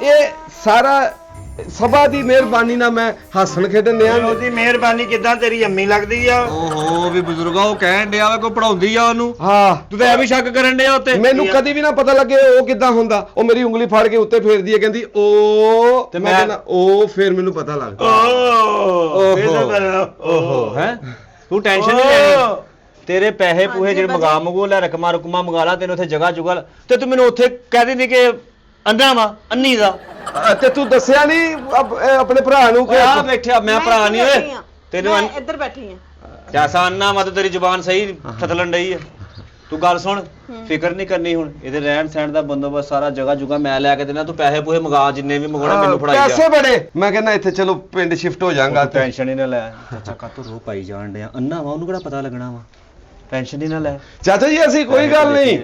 ਇਹ ਸਾਰਾ ਸਭਾ ਦੀ ਮਿਹਰਬਾਨੀ ਨਾਲ ਮੈਂ ਹੱਸਣ ਖੇਡਣ ਡਿਆ। ਉਹਦੀ ਮਿਹਰਬਾਨੀ ਕਿਦਾਂ? ਤੇਰੀ ਅੰਮੀ ਲੱਗਦੀ ਆ। ਓਹੋ ਵੀ ਬਜ਼ੁਰਗਾ ਉਹ ਕਹਿਣ ਡਿਆ ਵਾ ਕੋਈ ਪੜਾਉਂਦੀ ਆ ਉਹਨੂੰ। ਹਾਂ, ਤੂੰ ਤਾਂ ਐਵੇਂ ਸ਼ੱਕ ਕਰਨ ਡਿਆ ਉੱਤੇ। ਮੈਨੂੰ ਕਦੀ ਵੀ ਨਾ ਪਤਾ ਲੱਗੇ ਉਹ ਕਿੱਦਾਂ ਹੁੰਦਾ। ਉਹ ਮੇਰੀ ਉਂਗਲੀ ਫੜ ਕੇ ਉੱਤੇ ਫੇਰਦੀ ਹੈ, ਕਹਿੰਦੀ ਓ, ਤੇ ਮੈਂ ਕਹਿੰਦਾ ਓ, ਫਿਰ ਮੈਨੂੰ ਪਤਾ ਲੱਗਦਾ। ਓਹ ਓਹੋ ਹੈ। ਤੂੰ ਟੈਨਸ਼ਨ ਨਹੀਂ ਲੈਣੀ। ਤੇਰੇ ਪੈਸੇ ਪੂਹੇ ਜਿਹੜੇ ਮੰਗਾ ਲੈ, ਰਕਮਾਂ ਮੰਗਾ ਲਾ, ਤੈਨੂੰ ਉੱਥੇ ਜਗ੍ਹਾ ਜੁਗਲ ਤੇ ਤੂੰ ਮੈਨੂੰ ਉੱਥੇ ਕਹਿ ਦਿੰਦੀ ਕਿ ਅੰਨਾ ਵਾ, ਅੰਨੀ ਦਾ। ਤੇ ਤੂੰ ਦੱਸਿਆ ਨਹੀਂ ਆਪਣੇ ਭਰਾ ਨੂੰ ਕਿ ਆ ਬੈਠਿਆ ਮੈਂ ਭਰਾ ਨਹੀਂ ਓਏ ਤੈਨੂੰ। ਇੱਧਰ ਬੈਠੀ ਆ। ਜੈਸਾ ਅੰਨਾ ਵਾ ਤੇ ਤੇਰੀ ਜ਼ੁਬਾਨ ਸਹੀ ਥਤਲਣ ਡਈ ਹੈ। ਤੂੰ ਗੱਲ ਸੁਣ, ਫਿਕਰ ਨਹੀਂ ਕਰਨੀ ਹੁਣ, ਇਹਦੇ ਰਹਿਣ ਸਹਿਣ ਦਾ ਬੰਦੋਬਸਤ ਸਾਰਾ ਜਗ੍ਹਾ ਜੁਗਾ ਮੈਂ ਲੈ ਕੇ ਦੇਣਾ, ਤੂੰ ਪੈਸੇ ਪੂਹੇ ਮੰਗਾ ਜਿੰਨੇ ਵੀ ਮੰਗਾਉਣੇ ਮੈਨੂੰ ਫੜਾਈ ਜਾ। ਪੈਸੇ ਬੜੇ, ਮੈਂ ਕਹਿੰਦਾ ਇੱਥੇ ਚਲੋ ਪਿੰਡ ਸ਼ਿਫਟ ਹੋ ਜਾਾਂਗਾ। ਟੈਨਸ਼ਨ ਹੀ ਨਾ ਲੈ ਚਾਚਾ, ਕਾਤੋਂ ਰੋ ਪਾਈ ਜਾਣ ਡਿਆ, ਅੰਨਾ ਵਾ ਉਹਨੂੰ ਕਿਹੜਾ ਪਤਾ ਲੱਗਣਾ ਵਾ, ਟੈਨਸ਼ਨ ਹੀ ਨਾ ਲੈ। ਚਾਚਾ ਜੀ ਅਸੀਂ ਕੋਈ ਗੱਲ ਨਹੀਂ,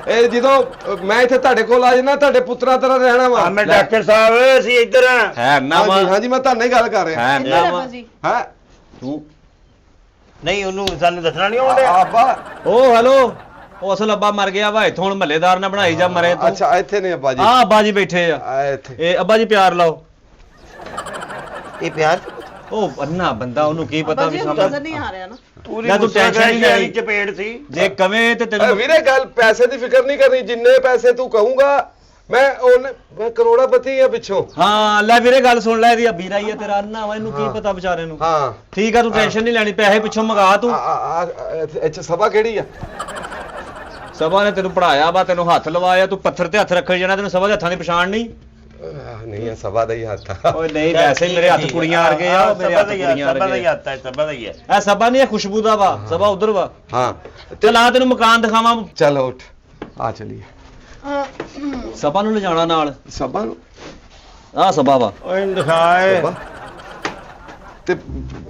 ਇਹ ਜਦੋਂ ਮੈਂ ਇੱਥੇ ਤੁਹਾਡੇ ਕੋਲ ਆ ਜਾਣਾ ਤੁਹਾਡੇ ਪੁੱਤਰਾਂ ਤਰ੍ਹਾਂ ਰਹਿਣਾ ਵਾ। ਮੈਂ ਡਾਕਟਰ ਸਾਹਿਬ ਅਸੀਂ ਇੱਧਰ ਆ। ਹੈ ਅੰਨਾ ਵਾ, ਹਾਂਜੀ ਹਾਂਜੀ ਮੈਂ ਤੁਹਾਨੂੰ ਹੀ ਗੱਲ ਕਰ ਰਿਹਾ। ਹੈ ਅੰਨਾ ਵਾ ਜੀ ਹੈ ਤੂੰ। ਨਹੀਂ ਉਹਨੂੰ ਸਾਨੂੰ ਦੱਸਣਾ ਨਹੀਂ ਆਉਂਦਾ। ਆਬਾ ਓ ਹੈਲੋ, ਉਹ ਅਸਲ ਅੱਬਾ ਮਰ ਗਿਆ ਵਾ, ਇੱਥੋਂ ਹੁਣ ਮਹੱਲੇਦਾਰ ਨਾ ਬਣਾਈ ਜਾ ਮਰੇ ਤੂੰ। ਅੱਛਾ ਇੱਥੇ ਨੇ ਅੱਬਾ ਜੀ। ਆ ਅੱਬਾ ਜੀ ਬੈਠੇ ਆ, ਆ ਇੱਥੇ। ਇਹ ਅੱਬਾ ਜੀ ਪਿਆਰ ਲਾਓ। ਇਹ ਪਿਆਰ ਉਹ ਅੰਨਾ ਬੰਦਾ, ਉਹਨੂੰ ਕੀ ਪਤਾ ਵੀ ਨਜ਼ਰ ਸਮਝ। ਨਹੀਂ ਆ ਰਿਹਾ ਨਾ। ਲੈ ਤੂੰ ਟੈਨਸ਼ਨ ਨਹੀਂ ਲੈਣੀ, ਚਪੇੜ ਸੀ। ਜੇ ਕਵੇਂ ਤੇ ਤੈਨੂੰ ਵੀਰੇ ਗੱਲ ਪੈਸੇ ਦੀ ਫਿਕਰ ਨਹੀਂ ਕਰਨੀ, ਜਿੰਨੇ ਪੈਸੇ ਤੂੰ ਕਹੂੰਗਾ ਮੈਂ ਕਰੋੜਾਪਤੀ ਆ ਪਿੱਛੋਂ। ਹਾਂ ਲੈ ਵੀਰੇ ਗੱਲ ਸੁਣ ਲੈ, ਇਹਦੀ ਵੀਰਾ ਹੀ ਆ ਤੇਰਾ ਅੰਨਾ ਵਾ, ਇਹਨੂੰ ਕੀ ਪਤਾ ਵਿਚਾਰੇ ਨੂੰ। ਹਾਂ ਠੀਕ ਆ, ਤੂੰ ਟੈਨਸ਼ਨ ਨਹੀਂ ਲੈਣੀ, ਪੈਸੇ ਪਿੱਛੋਂ ਮੰਗਾ ਤੂੰ। ਅੱਛਾ ਸਭਾ ਕਿਹੜੀ ਆ? ਸਭਾ ਨੇ ਤੈਨੂੰ ਪੜਾਇਆ ਵਾ, ਤੈਨੂੰ ਹੱਥ ਲਵਾਇਆ, ਤੂੰ ਪੱਥਰ ਤੇ ਹੱਥ ਰੱਖੇ ਜਾਣਾ, ਤੈਨੂੰ ਸਭਾ ਦੇ ਹੱਥਾਂ ਦੀ ਪਛਾਣ ਨਹੀਂ। ਨਹੀਂ ਆ ਸਭਾ ਦਾ ਹੀ ਹੱਥ ਆ। ਓਏ ਨਹੀਂ, ਵੈਸੇ ਮੇਰੇ ਹੱਥ ਕੁੜੀਆਂ ਆ ਗਏ ਆ, ਮੇਰੇ ਹੱਥ ਕੁੜੀਆਂ ਆ ਸਭਾ ਦਾ ਹੀ ਗਏ। ਹੱਥ ਹੈ, ਸਭਾ ਦਾ ਹੀ ਹੈ। ਇਹ ਸਭਾ ਨਹੀਂ, ਇਹ ਖੁਸ਼ਬੂ ਦਾ ਵਾ, ਸਭਾ ਉਧਰ ਵਾ। ਹਾਂ ਚਲ ਆ ਤੈਨੂੰ ਮਕਾਨ ਦਿਖਾਵਾਂ। ਚਲੋ ਉੱਠ ਆ ਚਲੀਏ। ਸਭਾ ਨੂੰ ਲਿਜਾਣਾ ਨਾਲ, ਸਭਾ ਨੂੰ ਆਹ ਸਭਾ ਵਾ। ਓਏ ਦਿਖਾਏ। ਸਭਾ ਤੇ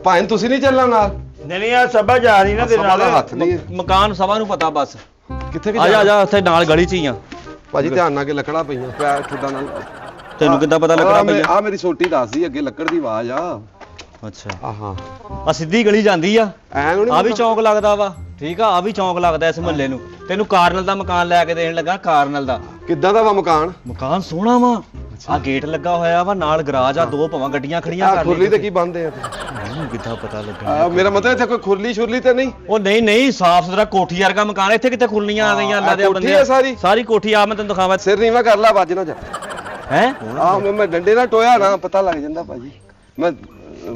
ਭਾਵੇਂ ਤੁਸੀਂ ਨਹੀਂ ਚੱਲਣਾ ਨਾਲ? ਨਹੀਂ ਆ ਸਭਾ ਜਾ ਰਹੀ ਨਾ ਤੇ ਸਭਾ ਨਾਲ। ਦਾ ਹੱਥ ਨਹੀਂ। ਮਕਾਨ ਸਭਾ ਨੂੰ ਪਤਾ ਬਸ। ਕਿੱਥੇ ਆ ਜਾ ਆ ਜਾ, ਉੱਥੇ ਨਾਲ ਗਲੀ ਚ ਹੀ ਆ। ਭਾਜੀ ਧਿਆਨ ਨਾਲ, ਕਿ ਲੱਕੜਾਂ ਪਈਆਂ, ਪੈਰ ਠੁੱਡਾ ਨਾਲ। ਤੈਨੂੰ ਕਿੱਦਾਂ ਪਤਾ ਲੱਗਣਾ ਪਈਆ? ਆ ਮੇਰੀ ਸੋਟੀ ਦੱਸਦੀ ਅੱਗੇ ਲੱਕੜ ਦੀ ਆਵਾਜ਼ ਆ। ਅੱਛਾ, ਆਹਾਂ ਆ ਸਿੱਧੀ ਗਲੀ ਜਾਂਦੀ ਆ, ਐਨੂੰ ਨਹੀਂ ਆ ਵੀ ਚੌਂਕ ਲੱਗਦਾ ਵਾ। ਠੀਕ ਆ, ਆ ਵੀ ਚੌਂਕ ਲੱਗਦਾ ਇਸ ਮੁਹੱਲੇ ਨੂੰ। ਤੈਨੂੰ ਕਾਰਨਲ ਦਾ ਮਕਾਨ ਲੈ ਕੇ ਦੇਣ ਲੱਗਾ, ਕਾਰਨਲ ਦਾ ਕਿੱਦਾਂ ਦਾ ਵਾ ਮਕਾਨ? ਮਕਾਨ ਸੋਹਣਾ ਵਾ, ਆ ਗੇਟ ਲੱਗਾ ਹੋਇਆ ਵਾ, ਨਾਲ ਗਰਾਜ ਆ, ਦੋ ਭਵਾਂ ਗੱਡੀਆਂ ਖੜੀਆਂ ਕਰ ਖੁਰਲੀ ਤੇ ਕੀ ਬੰਦੇ ਆ? ਮੈਨੂੰ ਕਿੱਦਾਂ ਪਤਾ ਲੱਗਣਾ? ਮੇਰਾ ਮਤਲਬ ਇੱਥੇ ਕੋਈ ਖੁਰਲੀ ਸ਼ੁਰਲੀ ਤੇ ਨਹੀਂ? ਉਹ ਨਹੀਂ ਨਹੀਂ, ਸਾਫ ਸੁਥਰਾ ਕੋਠੀ ਵਰਗਾ ਮਕਾਨ, ਇੱਥੇ ਕਿਤੇ ਖੁਰਲੀਆਂ ਆ ਗਈਆਂ ਅੱਲਾ ਦੇ ਕੋਠੀ ਬੰਦੇ। ਆ ਸਾਰੀ? ਸਾਰੀ ਕੋਠੀ ਆ, ਮੈਂ ਤੈਨੂੰ ਦਿਖਾਵਾਂ। ਸਿਰ ਨੀਵਾ ਕਰ ਲਾ, ਵੱਜ ਨਾ ਜਾ। ਹੈ ਆ ਮੈਂ ਡੰਡੇ ਨਾਲ ਟੋਇਆ ਨਾ, ਪਤਾ ਲੱਗ ਜਾਂਦਾ ਭਾਜੀ। ਮੈਂ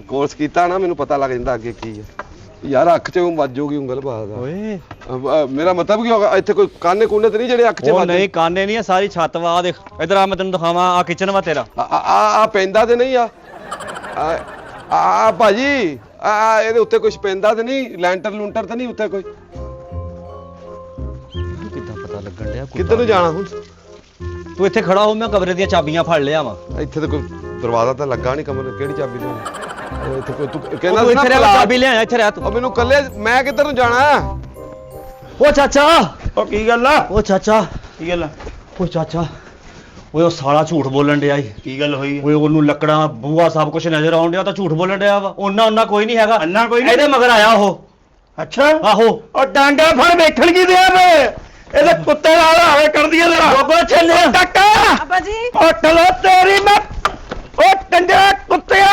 ਕੋਰਸ ਕੀਤਾ ਨਾ, ਮੈਨੂੰ ਪਤਾ ਲੱਗ ਜਾਂਦਾ ਅੱਗੇ ਕੀ ਆ। ਯਾਰ ਅੱਖ 'ਚ ਵੱਜੂਗੀ ਉਂਗਲ ਬਾਦ। ਓਏ ਮੇਰਾ ਮਤਲਬ ਕੀ ਹੋਗਾ, ਇੱਥੇ ਕੋਈ ਕਾਨੇ ਕੂਨੇ ਤੇ ਨਹੀਂ ਜਿਹੜੇ ਅੱਖ 'ਚ ਉਹ ਵੱਜਦੇ? ਨਹੀਂ, ਕਾਨੇ ਨਹੀਂ ਆ, ਸਾਰੀ ਛੱਤ ਵਾ। ਆ ਦੇਖ ਇਧਰ ਆ, ਮੈਂ ਤੈਨੂੰ ਦਿਖਾਵਾਂ, ਆ ਕਿਚਨ ਵਾ ਤੇਰਾ। ਆ ਪੈਂਦਾ ਤੇ ਨਹੀਂ ਆ? ਆ ਭਾਜੀ ਆ ਇਹਦੇ ਉੱਤੇ ਕੁਝ ਪੈਂਦਾ ਤੇ ਨਹੀਂ? ਲੈਂਟਰ ਲੂੰਟਰ ਤੇ ਨਹੀਂ ਉੱਤੇ ਕੋਈ? ਕਿੱਦਾਂ ਪਤਾ ਲੱਗਣ ਡਿਆ? ਕਿੱਧਰ ਨੂੰ ਜਾਣਾ ਹੁਣ? ਤੂੰ ਇੱਥੇ ਖੜਾ ਹੋ, ਮੈਂ ਕਮਰੇ ਦੀਆਂ ਚਾਬੀਆਂ ਫੜ ਲਿਆ ਵਾ। ਇੱਥੇ ਤਾਂ ਕੋਈ ਦਰਵਾਜ਼ਾ ਤਾਂ ਲੱਗਾ ਨਹੀਂ ਕਮਰੇ, ਕਿਹੜੀ ਚਾਬੀ ਲਿਆਉਣੀ? ਇੱਥੇ ਕੋਈ ਤੂੰ ਕਹਿੰਦਾ ਤੂੰ ਸੀ ਨਾ ਇੱਥੇ ਰਹਿ, ਪਲਾਟ। ਚਾਬੀ ਲਿਆ, ਇੱਥੇ ਰਹਿ ਤੂੰ। ਉਹ ਮੈਨੂੰ ਕੱਲੇ, ਮੈਂ ਕਿੱਧਰ ਨੂੰ ਜਾਣਾ? ਓ ਚਾਚਾ, ਉਹ ਕੀ ਗੱਲ ਆ? ਓ ਚਾਚਾ, ਕੀ ਗੱਲ ਆ? ਓ ਚਾਚਾ, ਓਏ ਉਹ ਸਾਲਾ ਝੂਠ ਬੋਲਣ ਡਿਆ ਈ। ਕੀ ਗੱਲ ਹੋਈ? ਓਏ ਉਹਨੂੰ ਲੱਕੜਾਂ ਬੂਆ ਸਭ ਕੁਝ ਨਜ਼ਰ ਆਉਣ ਡਿਆ, ਤਾਂ ਝੂਠ ਬੋਲਣ ਡਿਆ ਵਾ। ਉਹਨਾਂ ਕੋਈ ਨਹੀਂ ਹੈਗਾ, ਅੰਨਾ ਕੋਈ ਨਹੀਂ? ਇਹਦੇ ਮਗਰ ਆਇਆ ਉਹ। ਅੱਛਾ ਆਹੋ, ਉਹ ਡਾਂਗਾ ਫੜ, ਵੇਖਣ ਕੀ ਦਿਆ ਵੇ? ਇਹਦੇ ਕੁੱਤੇ ਨਾਲ ਹਾਵੇ ਕਰਦੀ ਆ ਤੇਰਾ। ਲੋਕੋ ਛੱਲੇ ਟੱਕਾ ਅੱਬਾ ਜੀ ਉਹ ਟਲੋ ਤੇਰੀ ਮੈਂ। ਉਹ ਟੰਗਾ ਕੁੱਤਿਆ,